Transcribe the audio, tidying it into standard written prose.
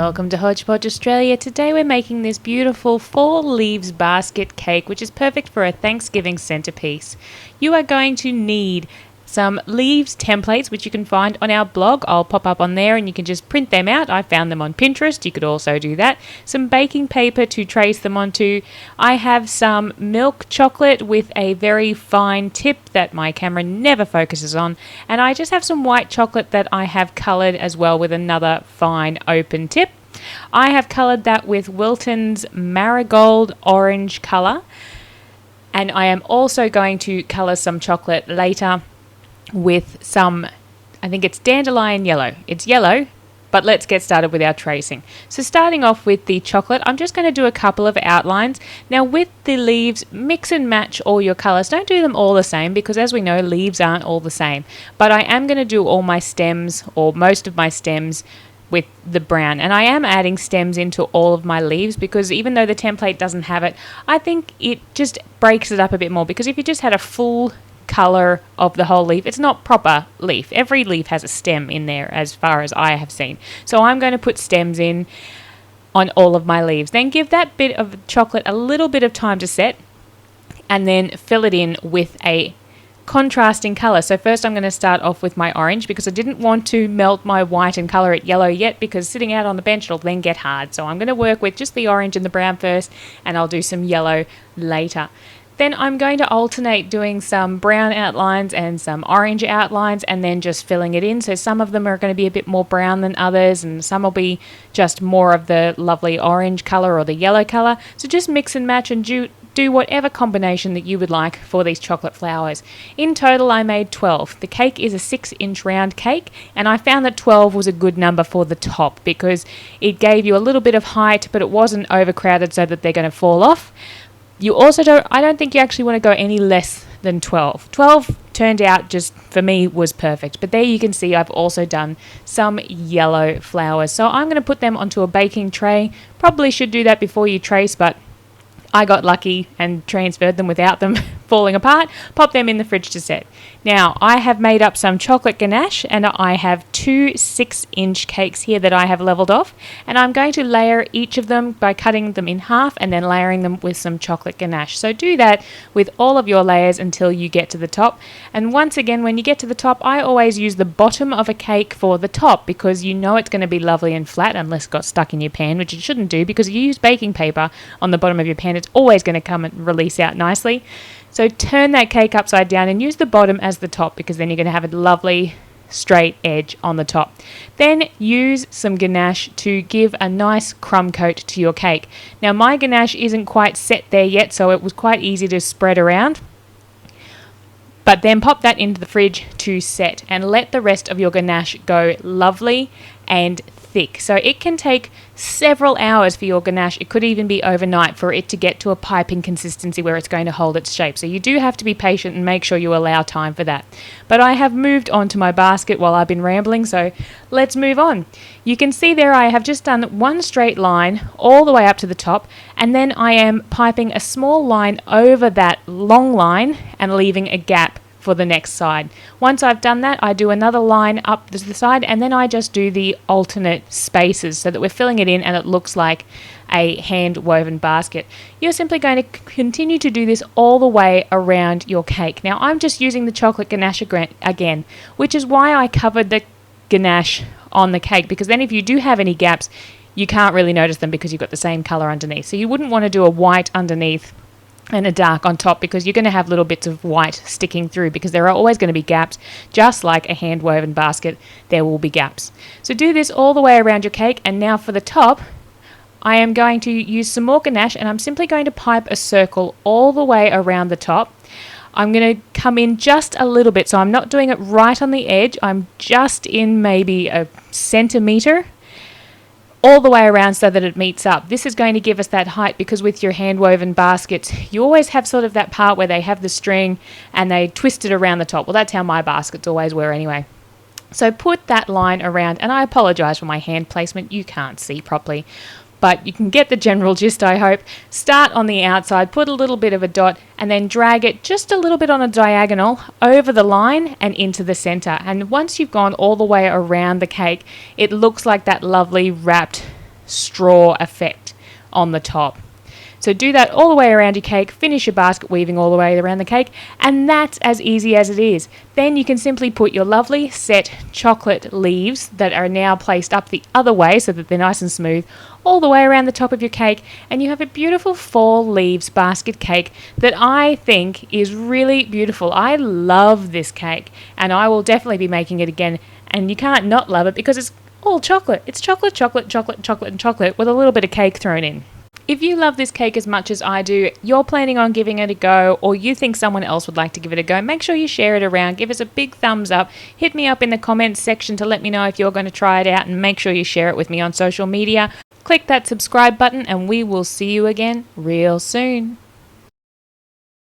Welcome to Hodge Podge Australia. Today we're making this beautiful 4 leaves basket cake, which is perfect for a Thanksgiving centerpiece. You are going to need some leaves templates, which you can find on our blog. I'll pop up on there and you can just print them out. I found them on Pinterest. You could also do that. Some baking paper to trace them onto. I have some milk chocolate with a very fine tip that my camera never focuses on. And I just have some white chocolate that I have coloured as well with another fine open tip. I have coloured that with Wilton's Marigold Orange colour. And I am also going to colour some chocolate later with some, I think it's dandelion yellow. It's yellow, but let's get started with our tracing. So starting off with the chocolate, I'm just going to do a couple of outlines. Now with the leaves, mix and match all your colours. Don't do them all the same because as we know, leaves aren't all the same. But I am going to do all my stems or most of my stems with the brown, and I am adding stems into all of my leaves because even though the template doesn't have it, I think it just breaks it up a bit more, because if you just had a full color of the whole leaf, it's not proper leaf. Every leaf has a stem in there as far as I have seen. So I'm going to put stems in on all of my leaves. Then give that bit of chocolate a little bit of time to set and then fill it in with a contrasting color. So first I'm going to start off with my orange because I didn't want to melt my white and color it yellow yet, because sitting out on the bench it'll then get hard. So I'm going to work with just the orange and the brown first, and I'll do some yellow later. Then I'm going to alternate doing some brown outlines and some orange outlines and then just filling it in. So some of them are going to be a bit more brown than others, and some will be just more of the lovely orange color or the yellow color. So just mix and match and do whatever combination that you would like for these chocolate flowers. In total, I made 12. The cake is a 6-inch round cake, and I found that 12 was a good number for the top because it gave you a little bit of height, but it wasn't overcrowded so that they're going to fall off. You also I don't think you actually want to go any less than 12. 12 turned out, just for me, was perfect. But there you can see I've also done some yellow flowers. So I'm going to put them onto a baking tray. Probably should do that before you trace, but I got lucky and transferred them without them falling apart. Pop them in the fridge to set. Now, I have made up some chocolate ganache, and I have 2 6-inch cakes here that I have leveled off, and I'm going to layer each of them by cutting them in half and then layering them with some chocolate ganache. So do that with all of your layers until you get to the top. And once again, when you get to the top, I always use the bottom of a cake for the top because you know it's going to be lovely and flat unless it got stuck in your pan, which it shouldn't do because if you use baking paper on the bottom of your pan, it's always going to come and release out nicely. So turn that cake upside down and use the bottom as the top, because then you're going to have a lovely straight edge on the top. Then use some ganache to give a nice crumb coat to your cake. Now my ganache isn't quite set there yet, so it was quite easy to spread around. But then pop that into the fridge to set and let the rest of your ganache go lovely and thick. So it can take several hours for your ganache. It could even be overnight for it to get to a piping consistency where it's going to hold its shape. So you do have to be patient and make sure you allow time for that. But I have moved on to my basket while I've been rambling, so let's move on. You can see there I have just done one straight line all the way up to the top, and then I am piping a small line over that long line and leaving a gap for the next side. Once I've done that, I do another line up the side, and then I just do the alternate spaces so that we're filling it in and it looks like a hand woven basket. You're simply going to continue to do this all the way around your cake. Now I'm just using the chocolate ganache again, which is why I covered the ganache on the cake, because then if you do have any gaps, you can't really notice them because you've got the same color underneath. So you wouldn't want to do a white underneath and a dark on top, because you're going to have little bits of white sticking through, because there are always going to be gaps. Just like a hand woven basket, there will be gaps. So do this all the way around your cake. And now for the top, I am going to use some more ganache, and I'm simply going to pipe a circle all the way around the top. I'm going to come in just a little bit, so I'm not doing it right on the edge. I'm just in maybe a centimetre all the way around so that it meets up. This is going to give us that height, because with your hand woven baskets, you always have sort of that part where they have the string and they twist it around the top. Well, that's how my baskets always were anyway. So put that line around, and I apologize for my hand placement. You can't see properly, but you can get the general gist, I hope. Start on the outside, put a little bit of a dot, and then drag it just a little bit on a diagonal over the line and into the center. And once you've gone all the way around the cake, it looks like that lovely wrapped straw effect on the top. So do that all the way around your cake, finish your basket weaving all the way around the cake, and that's as easy as it is. Then you can simply put your lovely set chocolate leaves that are now placed up the other way so that they're nice and smooth all the way around the top of your cake, and you have a beautiful fall leaves basket cake that I think is really beautiful. I love this cake, and I will definitely be making it again, and you can't not love it because it's all chocolate. It's chocolate, chocolate, chocolate, chocolate, and chocolate with a little bit of cake thrown in. If you love this cake as much as I do, you're planning on giving it a go, or you think someone else would like to give it a go, make sure you share it around. Give us a big thumbs up. Hit me up in the comments section to let me know if you're going to try it out, and make sure you share it with me on social media. Click that subscribe button, and we will see you again real soon.